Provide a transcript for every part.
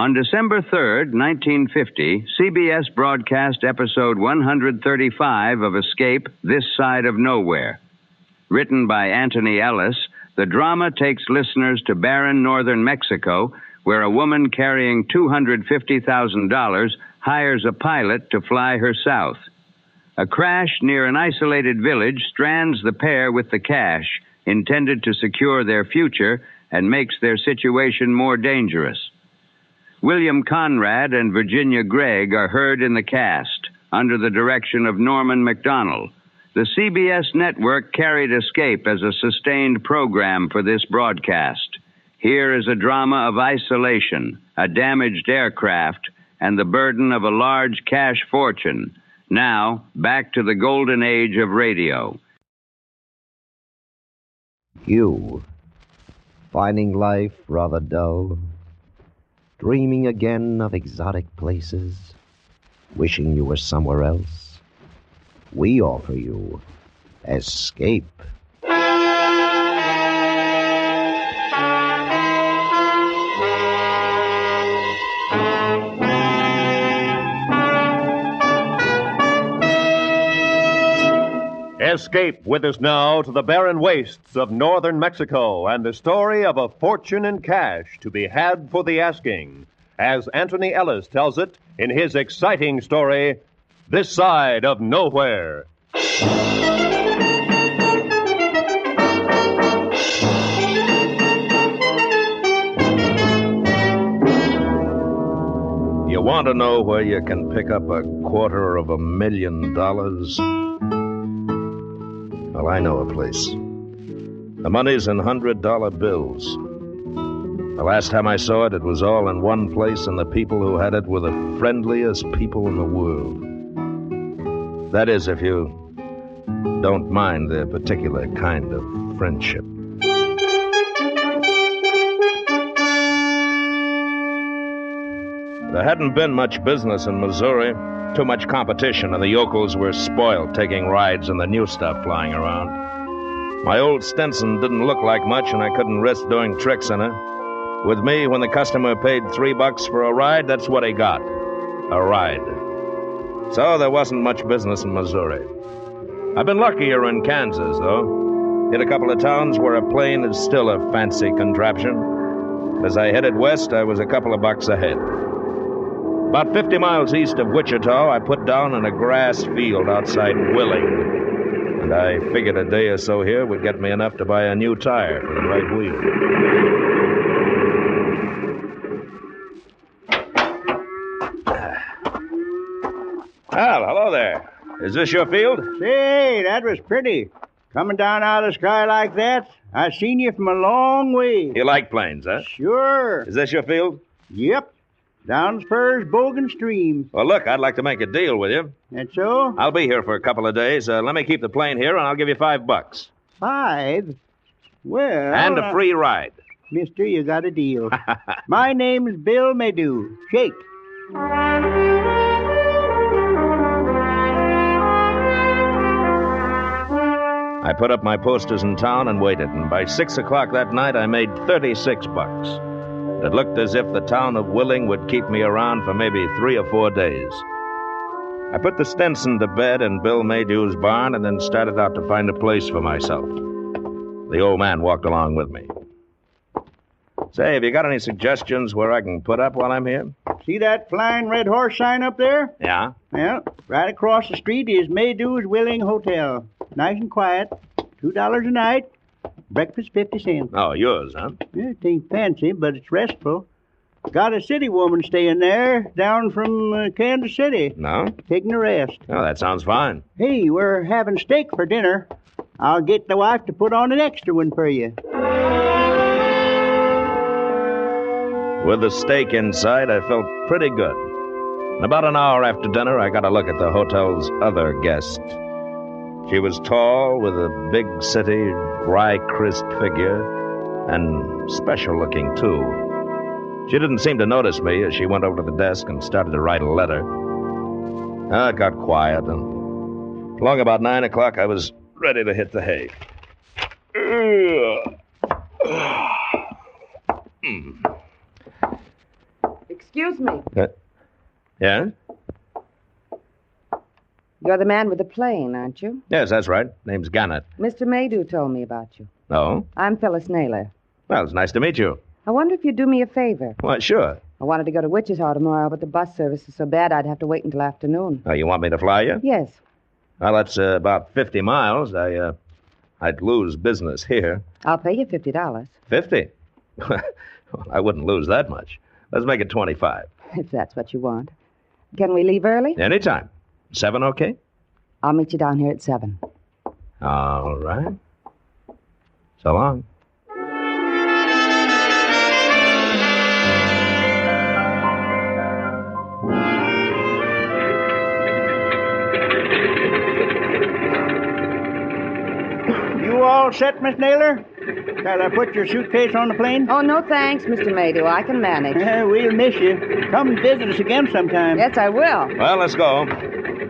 On December 3rd, 1950, CBS broadcast episode 135 of Escape, This Side of Nowhere. Written by Antony Ellis, the drama takes listeners to barren northern Mexico, where a woman carrying $250,000 hires a pilot to fly her south. A crash near an isolated village strands the pair with the cash, intended to secure their future, and makes their situation more dangerous. William Conrad and Virginia Gregg are heard in the cast, under the direction of Norman Macdonnell. The CBS network carried Escape as a sustained program for this broadcast. Here is a drama of isolation, a damaged aircraft, and the burden of a large cash fortune. Now, back to the golden age of radio. You, finding life rather dull, dreaming again of exotic places, wishing you were somewhere else, we offer you Escape. Escape with us now to the barren wastes of northern Mexico and the story of a fortune in cash to be had for the asking, as Antony Ellis tells it in his exciting story, This Side of Nowhere. You want to know where you can pick up $250,000? Well, I know a place. The money's in $100 bills. The last time I saw it, it was all in one place, and the people who had it were the friendliest people in the world. That is, if you don't mind their particular kind of friendship. There hadn't been much business in Missouri. Too much competition, and the yokels were spoiled taking rides in the new stuff flying around. My old Stinson didn't look like much, and I couldn't risk doing tricks in her. With me, when the customer paid $3 for a ride, that's what he got. A ride. So there wasn't much business in Missouri. I've been luckier in Kansas, though. Hit a couple of towns where a plane is still a fancy contraption. As I headed west, I was a couple of bucks ahead. About 50 miles east of Wichita, I put down in a grass field outside Willing. And I figured a day or so here would get me enough to buy a new tire for the right wheel. Well, hello there. Is this your field? Say, that was pretty. Coming down out of the sky like that, I seen you from a long way. You like planes, huh? Sure. Is this your field? Yep. Down Spur's Bogan Stream. Well, look, I'd like to make a deal with you. That's so? I'll be here for a couple of days. Let me keep the plane here, and I'll give you $5. 5? Well... And a free ride. Mister, you got a deal. My name's Bill Maydew. Shake. I put up my posters in town and waited, and by 6 o'clock that night, I made $36. It looked as if the town of Willing would keep me around for maybe 3 or 4 days. I put the Stinson to bed in Bill Maydew's barn and then started out to find a place for myself. The old man walked along with me. Say, have you got any suggestions where I can put up while I'm here? See that flying red horse sign up there? Yeah? Well, right across the street is Maydew's Willing Hotel. Nice and quiet. $2 a night. Breakfast 50 cents. Oh, yours, huh? Yeah, it ain't fancy, but it's restful. Got a city woman staying there, down from Kansas City. No? Taking a rest. Oh, that sounds fine. Hey, we're having steak for dinner. I'll get the wife to put on an extra one for you. With the steak inside, I felt pretty good. And about an hour after dinner, I got a look at the hotel's other guest. She was tall, with a big city, dry, crisp figure, and special-looking, too. She didn't seem to notice me as she went over to the desk and started to write a letter. It got quiet, and along about 9 o'clock, I was ready to hit the hay. Excuse me. Yeah? You're the man with the plane, aren't you? Yes, that's right. Name's Gannett. Mr. Maydew told me about you. Oh? I'm Phyllis Naylor. Well, it's nice to meet you. I wonder if you'd do me a favor. Why, sure. I wanted to go to Wichita tomorrow, but the bus service is so bad I'd have to wait until afternoon. Oh, you want me to fly you? Yes. Well, that's about 50 miles. I'd lose business here. I'll pay you $50. 50? Well, I wouldn't lose that much. Let's make it 25. If that's what you want. Can we leave early? Anytime. 7, okay? I'll meet you down here at 7. All right. So long. You all set, Miss Naylor? Shall I put your suitcase on the plane? Oh, no thanks, Mr. Maydew. I can manage. We'll miss you. Come visit us again sometime. Yes, I will. Well, let's go.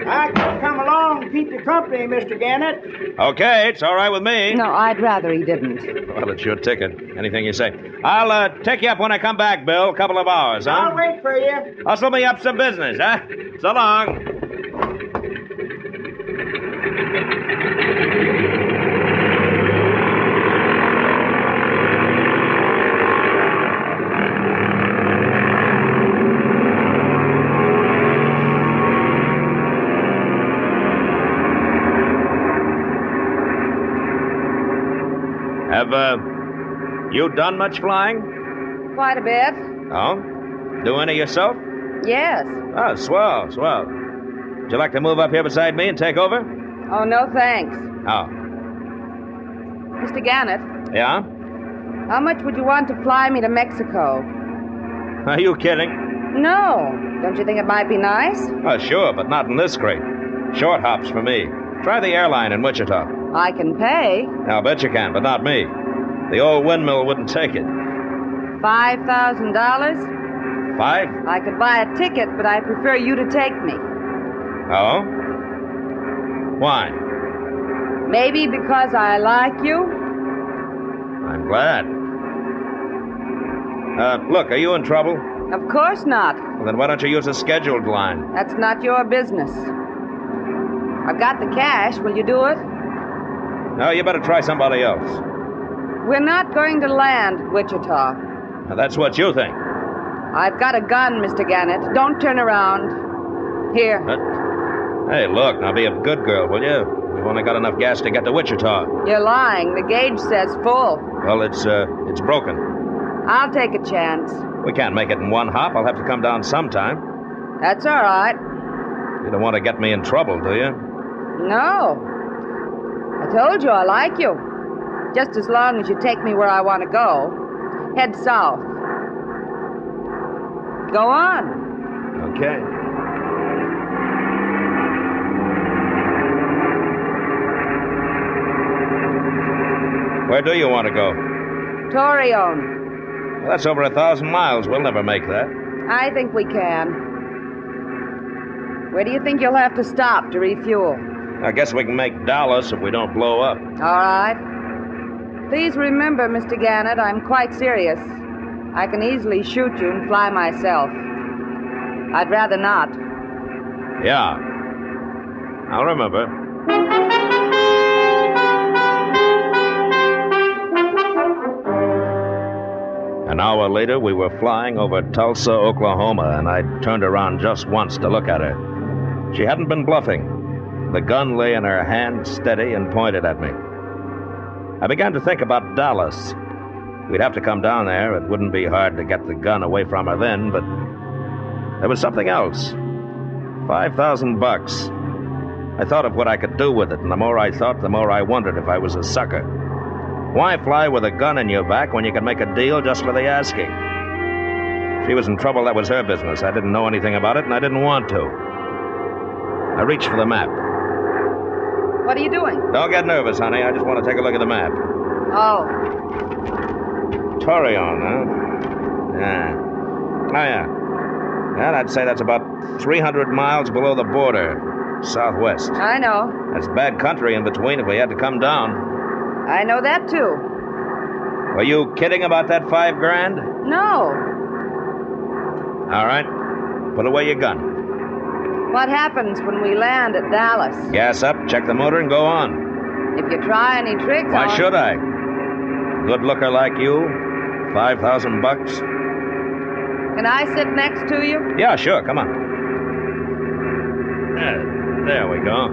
I can come along and keep you company, Mr. Gannett. Okay, it's all right with me. No, I'd rather he didn't. Well, it's your ticket. Anything you say. I'll take you up when I come back, Bill. A couple of hours, huh? I'll wait for you. Hustle me up some business, huh? So long. Have you done much flying? Quite a bit. Oh? Do any yourself? Yes. Oh, swell, swell. Would you like to move up here beside me and take over? Oh, no thanks. Oh. Mr. Gannett, Yeah? how much would you want to fly me to Mexico? Are you kidding? No. Don't you think it might be nice? Oh, sure, but not in this crate. Short hops for me. Try the airline in Wichita. I can pay. I'll bet you can, but not me. The old windmill wouldn't take it. $5,000? 5? I could buy a ticket, but I prefer you to take me. Oh? Why? Maybe because I like you? I'm glad. Look, are you in trouble? Of course not. Well, then why don't you use a scheduled line? That's not your business. I've got the cash. Will you do it? No, you better try somebody else. We're not going to land at Wichita. Now, that's what you think. I've got a gun, Mr. Gannett. Don't turn around. Here. Hey, look, now be a good girl, will you? We've only got enough gas to get to Wichita. You're lying. The gauge says full. Well, it's broken. I'll take a chance. We can't make it in one hop. I'll have to come down sometime. That's all right. You don't want to get me in trouble, do you? No. I told you I like you. Just as long as you take me where I want to go. Head south. Go on. Okay. Where do you want to go? Torreon. Well, that's over 1,000 miles. We'll never make that. I think we can. Where do you think you'll have to stop to refuel? I guess we can make Dallas if we don't blow up. All right. Please remember, Mr. Gannett, I'm quite serious. I can easily shoot you and fly myself. I'd rather not. Yeah. I'll remember. An hour later, we were flying over Tulsa, Oklahoma, and I turned around just once to look at her. She hadn't been bluffing. The gun lay in her hand, steady and pointed at me. I began to think about Dallas. We'd have to come down there. It wouldn't be hard to get the gun away from her then, but there was something else. $5,000. I thought of what I could do with it, and the more I thought, the more I wondered if I was a sucker. Why fly with a gun in your back when you could make a deal just for the asking? If she was in trouble, that was her business. I didn't know anything about it, and I didn't want to. I reached for the map. What are you doing? Don't get nervous, honey. I just want to take a look at the map. Oh. Torreon, huh? Yeah. Oh, yeah. Yeah, I'd say that's about 300 miles below the border, southwest. I know. That's bad country in between if we had to come down. I know that, too. Were you kidding about that $5,000? No. All right. Put away your gun. What happens when we land at Dallas? Gas up, check the motor, and go on. If you try any tricks Why on... should I? Good looker like you, $5,000. Can I sit next to you? Yeah, sure. Come on. There we go.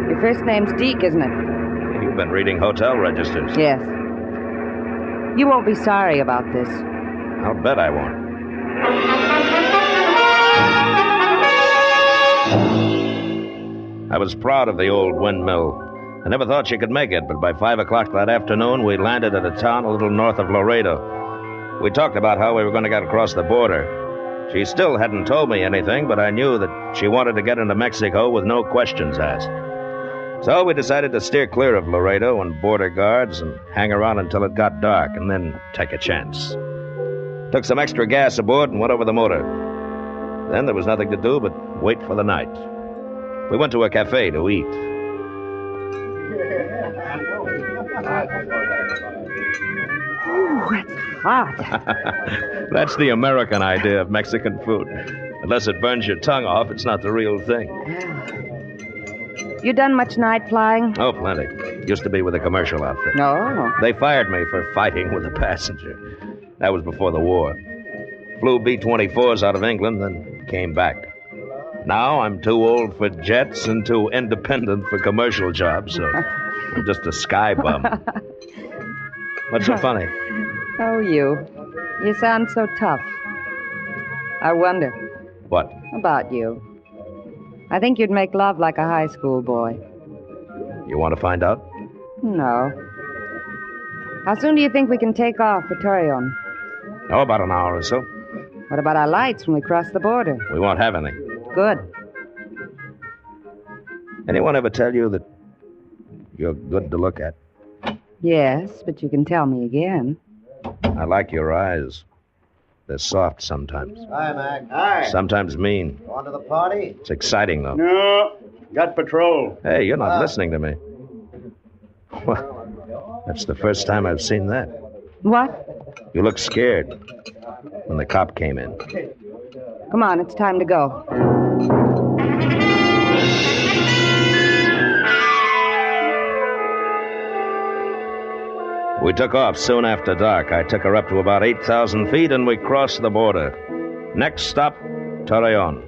Your first name's Deke, isn't it? You've been reading hotel registers. Yes. You won't be sorry about this. I'll bet I won't. I was proud of the old windmill. I never thought she could make it, but by 5 o'clock that afternoon, we landed at a town a little north of Laredo. We talked about how we were going to get across the border. She still hadn't told me anything, but I knew that she wanted to get into Mexico with no questions asked. So we decided to steer clear of Laredo and border guards and hang around until it got dark and then take a chance. Took some extra gas aboard and went over the motor. Then there was nothing to do but wait for the night. We went to a cafe to eat. Ooh, it's hot. That's the American idea of Mexican food. Unless it burns your tongue off, it's not the real thing. You done much night flying? Oh, plenty. Used to be with a commercial outfit. No. They fired me for fighting with a passenger. That was before the war. Flew B-24s out of England, then came back. Now I'm too old for jets and too independent for commercial jobs, so I'm just a sky bum. What's so funny? Oh, you. You sound so tough. I wonder. What? About you. I think you'd make love like a high school boy. You want to find out? No. How soon do you think we can take off for Torreon? Oh, about an hour or so. What about our lights when we cross the border? We won't have any. Good. Anyone ever tell you that you're good to look at? Yes, but you can tell me again. I like your eyes. They're soft sometimes. Hi, Mac. Hi. Sometimes mean. Going to the party? It's exciting, though. No, got patrol. Hey, you're not listening to me. Well, that's the first time I've seen that. What? You looked scared when the cop came in. Come on, it's time to go. We took off soon after dark. I took her up to about 8,000 feet, and we crossed the border. Next stop, Torreon.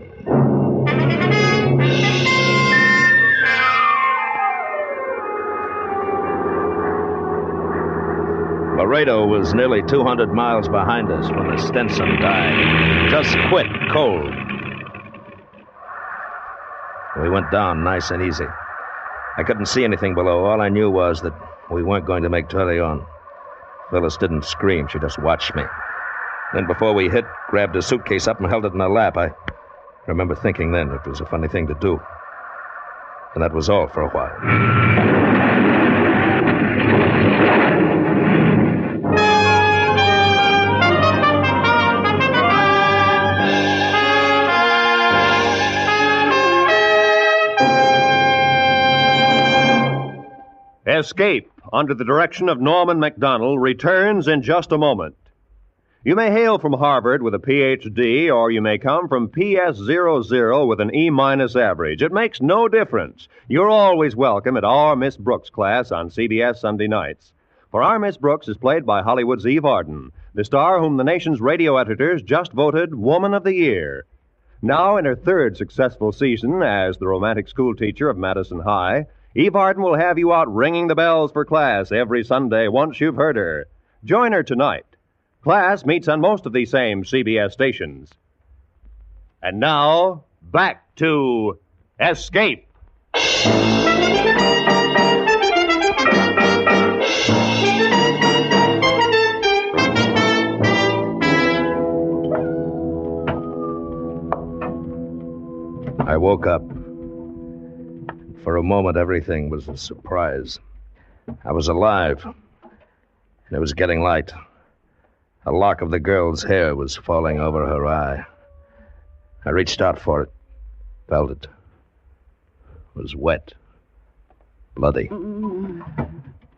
Laredo was nearly 200 miles behind us when the Stinson died. Just quit, cold. We went down nice and easy. I couldn't see anything below. All I knew was that we weren't going to make Torreon. Phyllis didn't scream. She just watched me. Then before we hit, grabbed a suitcase up and held it in her lap. I remember thinking then it was a funny thing to do. And that was all for a while. Escape, under the direction of Norman Macdonnell, returns in just a moment. You may hail from Harvard with a Ph.D., or you may come from PS00 with an E- average. It makes no difference. You're always welcome at Our Miss Brooks class on CBS Sunday nights. For Our Miss Brooks is played by Hollywood's Eve Arden, the star whom the nation's radio editors just voted Woman of the Year. Now, in her third successful season as the romantic schoolteacher of Madison High, Eve Arden will have you out ringing the bells for class every Sunday once you've heard her. Join her tonight. Class meets on most of these same CBS stations. And now, back to Escape. I woke up. For a moment, everything was a surprise. I was alive, and it was getting light. A lock of the girl's hair was falling over her eye. I reached out for it, felt it. It was wet, bloody.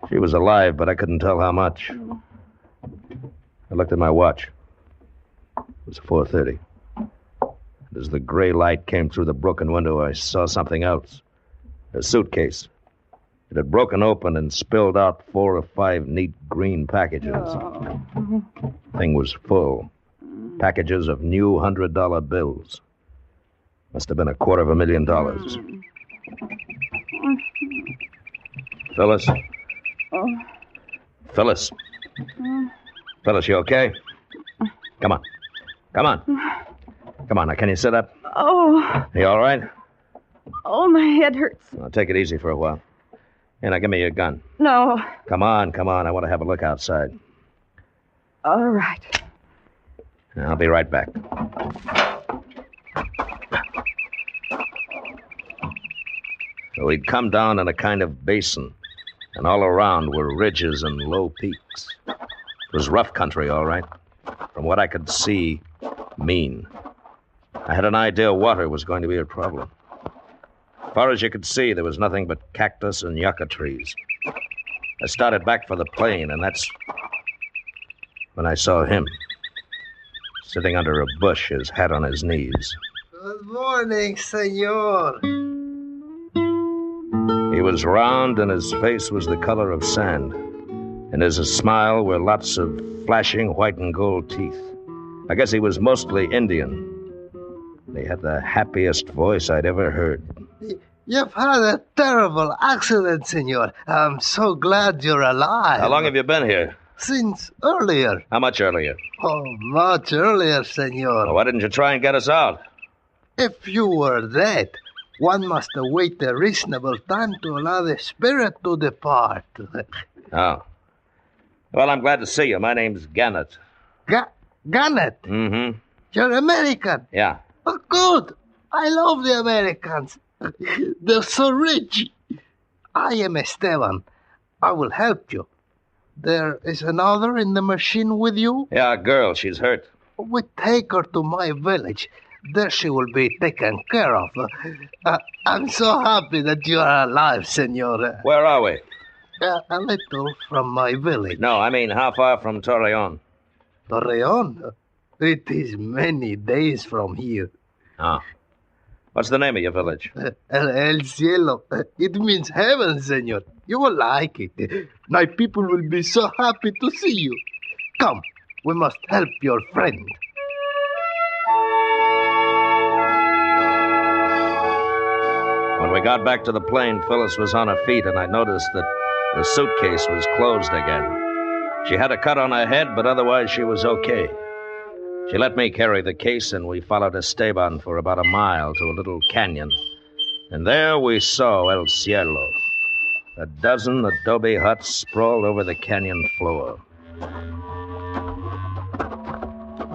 She was alive, but I couldn't tell how much. I looked at my watch. It was 4:30. As the gray light came through the broken window, I saw something else. A suitcase. It had broken open and spilled out 4 or 5 neat green packages. The thing was full. Packages of new $100 bills. Must have been $250,000. Phyllis? Phyllis? Phyllis, you okay? Come on. Come on. Come on, now, can you sit up? Oh. You all right? Oh, my head hurts. Well, take it easy for a while. Here, now, give me your gun. No. Come on. I want to have a look outside. All right. I'll be right back. We'd come down in a kind of basin, and all around were ridges and low peaks. It was rough country, all right. From what I could see, mean. I had an idea water was going to be a problem. As far as you could see, there was nothing but cactus and yucca trees. I started back for the plane, and that's when I saw him, sitting under a bush, his hat on his knees. Good morning, senor. He was round, and his face was the color of sand. In his smile were lots of flashing white and gold teeth. I guess he was mostly Indian. He had the happiest voice I'd ever heard. You've had a terrible accident, senor. I'm so glad you're alive. How long have you been here? Since earlier. How much earlier? Oh, much earlier, senor. Well, why didn't you try and get us out? If you were dead, one must await a reasonable time to allow the spirit to depart. Oh. Well, I'm glad to see you. My name's Gannett. Gannett? Mm-hmm. You're American? Yeah. Oh, good. I love the Americans. They're so rich. I am Esteban. I will help you. There is another in the machine with you? Yeah, a girl. She's hurt. We take her to my village. There she will be taken care of. I'm so happy that you are alive, senor. Where are we? A little from my village. No, I mean, how far from Torreon? Torreon? It is many days from here. Oh. What's the name of your village? El Cielo. It means heaven, senor. You will like it. My people will be so happy to see you. Come, we must help your friend. When we got back to the plane, Phyllis was on her feet, and I noticed that the suitcase was closed again. She had a cut on her head, but otherwise she was okay. She let me carry the case, and we followed Esteban for about a mile to a little canyon. And there we saw El Cielo. A dozen adobe huts sprawled over the canyon floor.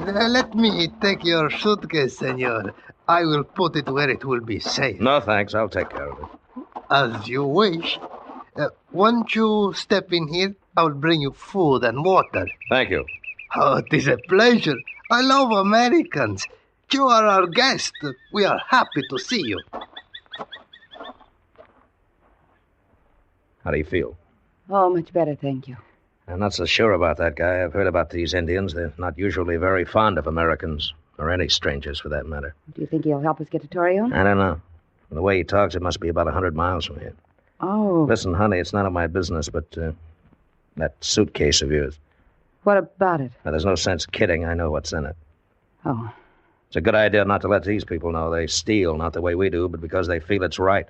Let me take your suitcase, senor. I will put it where it will be safe. No, thanks. I'll take care of it. As you wish. Won't you step in here? I will bring you food and water. Thank you. Oh, it is a pleasure. I love Americans. You are our guest. We are happy to see you. How do you feel? Oh, much better, thank you. I'm not so sure about that guy. I've heard about these Indians. They're not usually very fond of Americans, or any strangers for that matter. Do you think he'll help us get to Torreon? I don't know. From the way he talks, it must be about 100 miles from here. Oh. Listen, honey, it's none of my business, but that suitcase of yours. What about it? Now, there's no sense kidding. I know what's in it. Oh. It's a good idea not to let these people know. They steal, not the way we do, but because they feel it's right.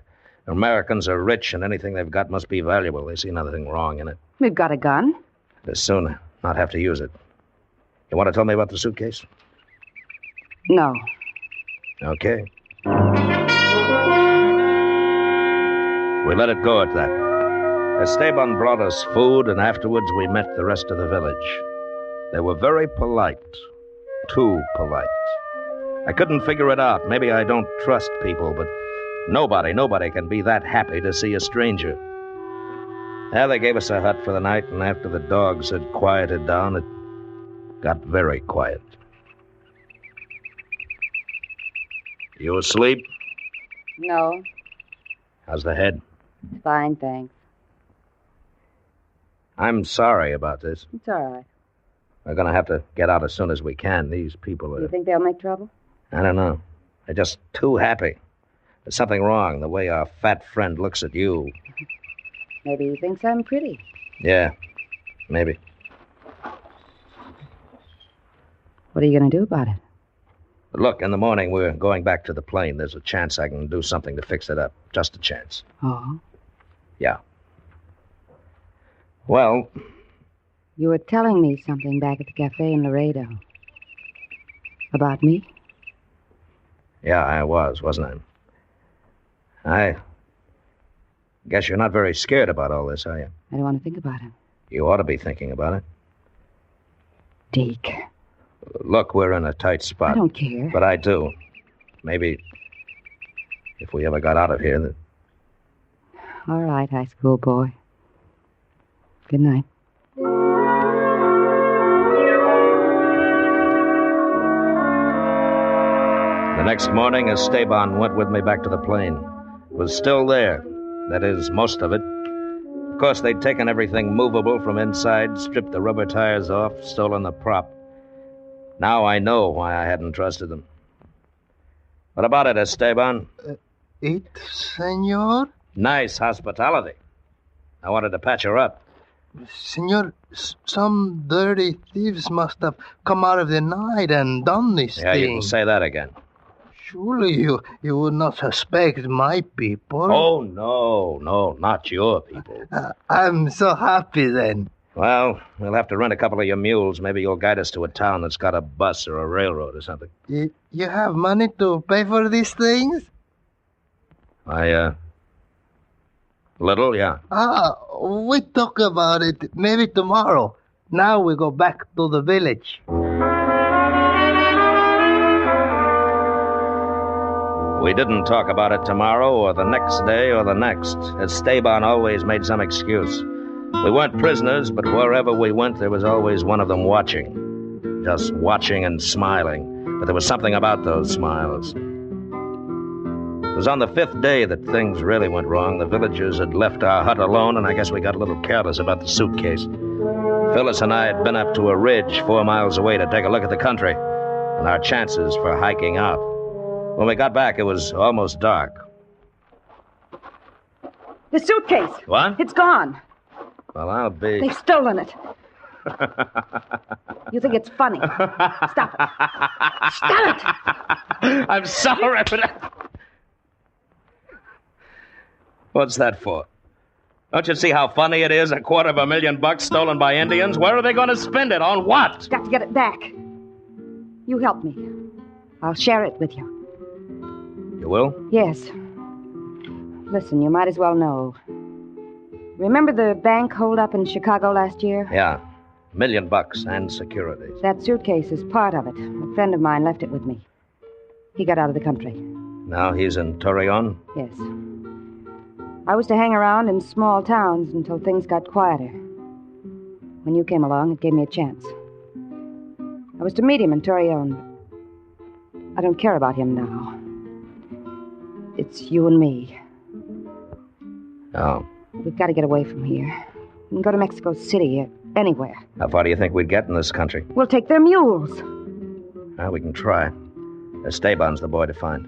Americans are rich, and anything they've got must be valuable. They see nothing wrong in it. We've got a gun. They'll soon not have to use it. You want to tell me about the suitcase? No. Okay. We let it go at that. Esteban brought us food, and afterwards we met the rest of the village. They were very polite. Too polite. I couldn't figure it out. Maybe I don't trust people, but nobody can be that happy to see a stranger. Yeah, they gave us a hut for the night, and after the dogs had quieted down, it got very quiet. You asleep? No. How's the head? Fine, thanks. I'm sorry about this. It's all right. We're going to have to get out as soon as we can. These people You are... think they'll make trouble? I don't know. They're just too happy. There's something wrong, the way our fat friend looks at you. Maybe he thinks I'm pretty. Yeah, maybe. What are you going to do about it? But look, in the morning, we're going back to the plane. There's a chance I can do something to fix it up. Just a chance. Oh? Yeah. Well, You were telling me something back at the cafe in Laredo. About me? yeah, I was, wasn't I? I guess you're not very scared about all this, are you? I don't want to think about it. You ought to be thinking about it. Deke. Look, we're in a tight spot. I don't care. But I do. Maybe if we ever got out of here... All right, high school boy. Good night. The next morning, Esteban went with me back to the plane. It was still there. That is, most of it. Of course, they'd taken everything movable from inside, stripped the rubber tires off, stolen the prop. Now I know why I hadn't trusted them. What about it, Esteban? It, senor? Nice hospitality. I wanted to patch her up. Senor, some dirty thieves must have come out of the night and done this Yeah, thing. you can say that again. Surely you would not suspect my people. Oh, no, not your people. I'm so happy then. Well, we'll have to rent a couple of your mules. Maybe you'll guide us to a town that's got a bus or a railroad or something. You have money to pay for these things? Little, yeah. We talk about it maybe tomorrow. Now we go back to the village. We didn't talk about it tomorrow or the next day or the next. Esteban always made some excuse. We weren't prisoners, but wherever we went, there was always one of them watching. Just watching and smiling. But there was something about those smiles. It was on the 5th day that things really went wrong. The villagers had left our hut alone, and I guess we got a little careless about the suitcase. Phyllis and I had been up to a ridge 4 miles away to take a look at the country and our chances for hiking out. When we got back, it was almost dark. The suitcase. What? It's gone. Well, I'll be... They've stolen it. You think it's funny? Stop it. Stop it. I'm sorry, but... What's that for? Don't you see how funny it is? $250,000 stolen by Indians? Where are they going to spend it? On what? Got to get it back. You help me. I'll share it with you. You will? Yes. Listen, you might as well know. Remember the bank holdup in Chicago last year? Yeah. $1 million and securities. That suitcase is part of it. A friend of mine left it with me. He got out of the country. Now he's in Torreon? Yes. I was to hang around in small towns until things got quieter. When you came along, it gave me a chance. I was to meet him in Torreon. I don't care about him now. It's you and me. Oh. We've got to get away from here. We can go to Mexico City or anywhere. How far do you think we'd get in this country? We'll take their mules. Well, we can try. Esteban's the boy to find.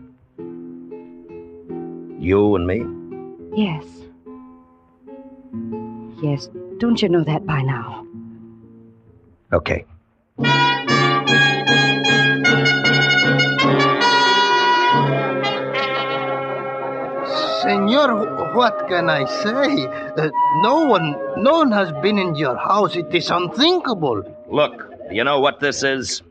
You and me? Yes. Yes, don't you know that by now? Okay. Senor, what can I say? No one has been in your house. It is unthinkable. Look, you know what this is?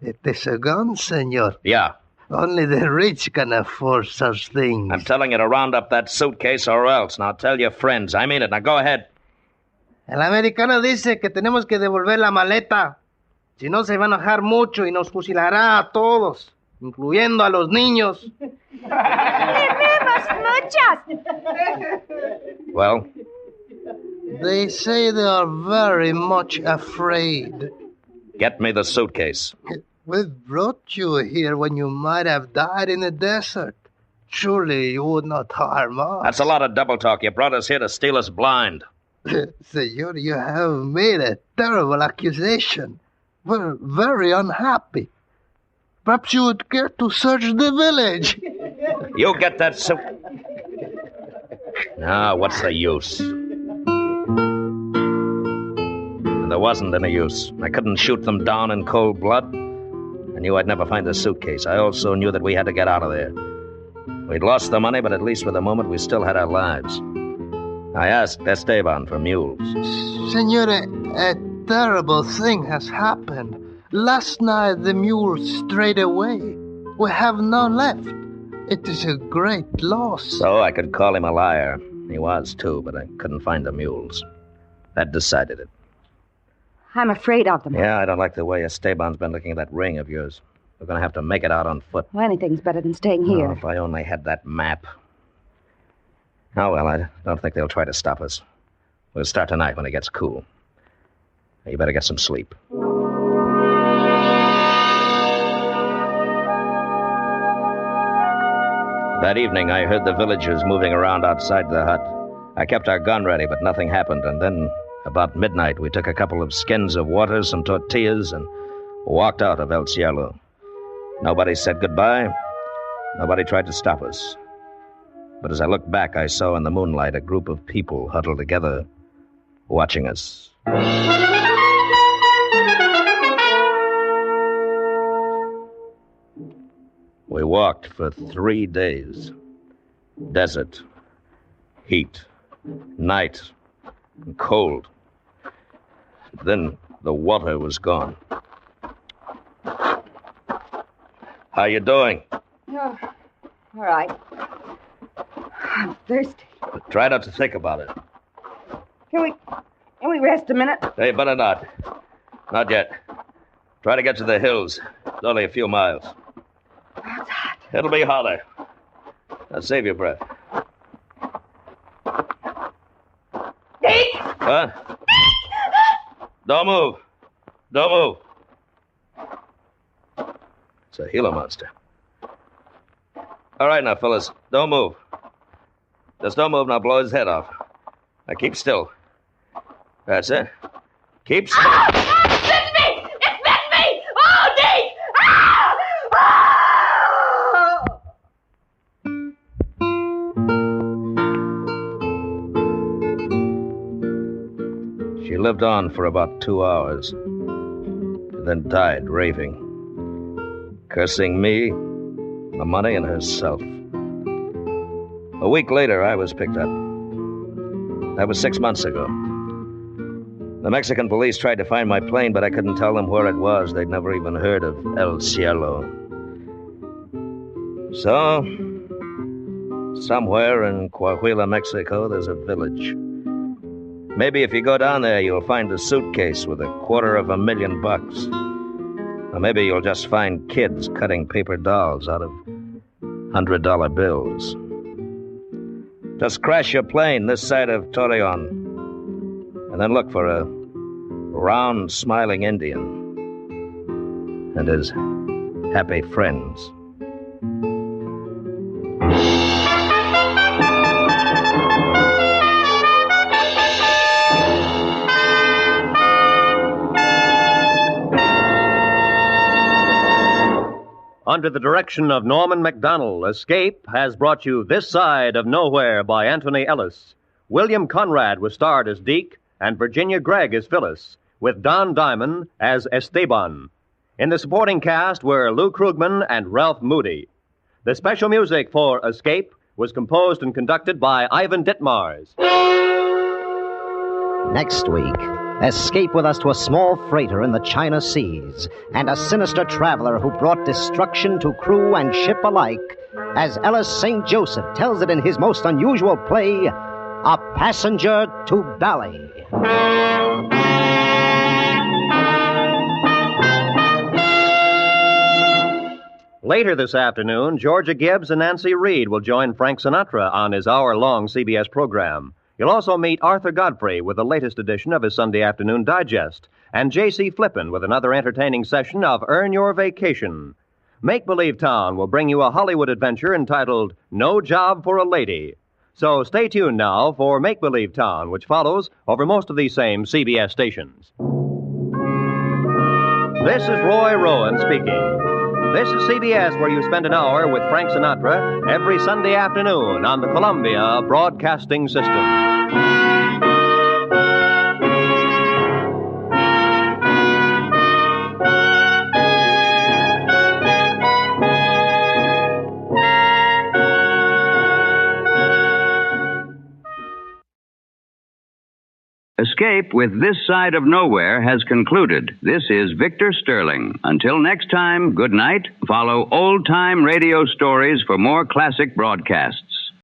It is a gun, senor. Yeah. Only the rich can afford such things. I'm telling you to round up that suitcase or else. Now tell your friends. I mean it. Now go ahead. El americano dice que tenemos que devolver la maleta. Si no, se va a enojar mucho y nos fusilará a todos, incluyendo a los niños. Well? They say they are very much afraid. Get me the suitcase. We brought you here when you might have died in the desert. Surely you would not harm us. That's a lot of double talk. You brought us here to steal us blind. Senor, you have made a terrible accusation. We're very unhappy. Perhaps you would care to search the village. You get that suit. Now, what's the use? And there wasn't any use. I couldn't shoot them down in cold blood. I knew I'd never find the suitcase. I also knew that we had to get out of there. We'd lost the money, but at least for the moment we still had our lives. I asked Esteban for mules. Senor, a terrible thing has happened. Last night the mules strayed away. We have none left. It is a great loss. So I could call him a liar. He was, too, but I couldn't find the mules. That decided it. I'm afraid of them. Yeah, I don't like the way Esteban's been looking at that ring of yours. We're going to have to make it out on foot. Well, anything's better than staying here. Oh, if I only had that map. Oh, well, I don't think they'll try to stop us. We'll start tonight when it gets cool. You better get some sleep. That evening, I heard the villagers moving around outside the hut. I kept our gun ready, but nothing happened. And then, about midnight, we took a couple of skins of water, some tortillas, and walked out of El Cielo. Nobody said goodbye. Nobody tried to stop us. But as I looked back, I saw in the moonlight a group of people huddled together, watching us. We walked for 3 days. Desert, heat, night, and cold. Then the water was gone. How you doing? Oh, all right. I'm thirsty. But try not to think about it. Can we rest a minute? Hey, better not. Not yet. Try to get to the hills. It's only a few miles. Oh, it's hot. It'll be hotter. Now save your breath. Dick! What? Don't move. Don't move. It's a Gila monster. All right now, fellas. Don't move. Just don't move, and I'll blow his head off. Now keep still. That's it. Keep still. Ah! It's bitten me! It's bitten me! Oh, Dick! Ah! Ah! She lived on for about 2 hours, then died raving, cursing me, the money, and herself. A week later, I was picked up. That was 6 months ago. The Mexican police tried to find my plane, but I couldn't tell them where it was. They'd never even heard of El Cielo. So, somewhere in Coahuila, Mexico, there's a village. Maybe if you go down there, you'll find a suitcase with $250,000. Or maybe you'll just find kids cutting paper dolls out of $100 bills. Just crash your plane this side of Torreon, and then look for a round, smiling Indian and his happy friends. Under the direction of Norman Macdonnell, Escape has brought you This Side of Nowhere by Antony Ellis. William Conrad was starred as Deke, and Virginia Gregg as Phyllis, with Don Diamond as Esteban. In the supporting cast were Lou Krugman and Ralph Moody. The special music for Escape was composed and conducted by Ivan Ditmars. Next week, escape with us to a small freighter in the China Seas and a sinister traveler who brought destruction to crew and ship alike, as Ellis St. Joseph tells it in his most unusual play, A Passenger to Bali. Later this afternoon, Georgia Gibbs and Nancy Reed will join Frank Sinatra on his hour-long CBS program. You'll also meet Arthur Godfrey with the latest edition of his Sunday Afternoon Digest, and J.C. Flippin with another entertaining session of Earn Your Vacation. Make Believe Town will bring you a Hollywood adventure entitled No Job for a Lady. So stay tuned now for Make Believe Town, which follows over most of these same CBS stations. This is Roy Rowan speaking. This is CBS, where you spend an hour with Frank Sinatra every Sunday afternoon on the Columbia Broadcasting System. Escape with This Side of Nowhere has concluded. This is Victor Sterling. Until next time, good night. Follow old-time radio stories for more classic broadcasts.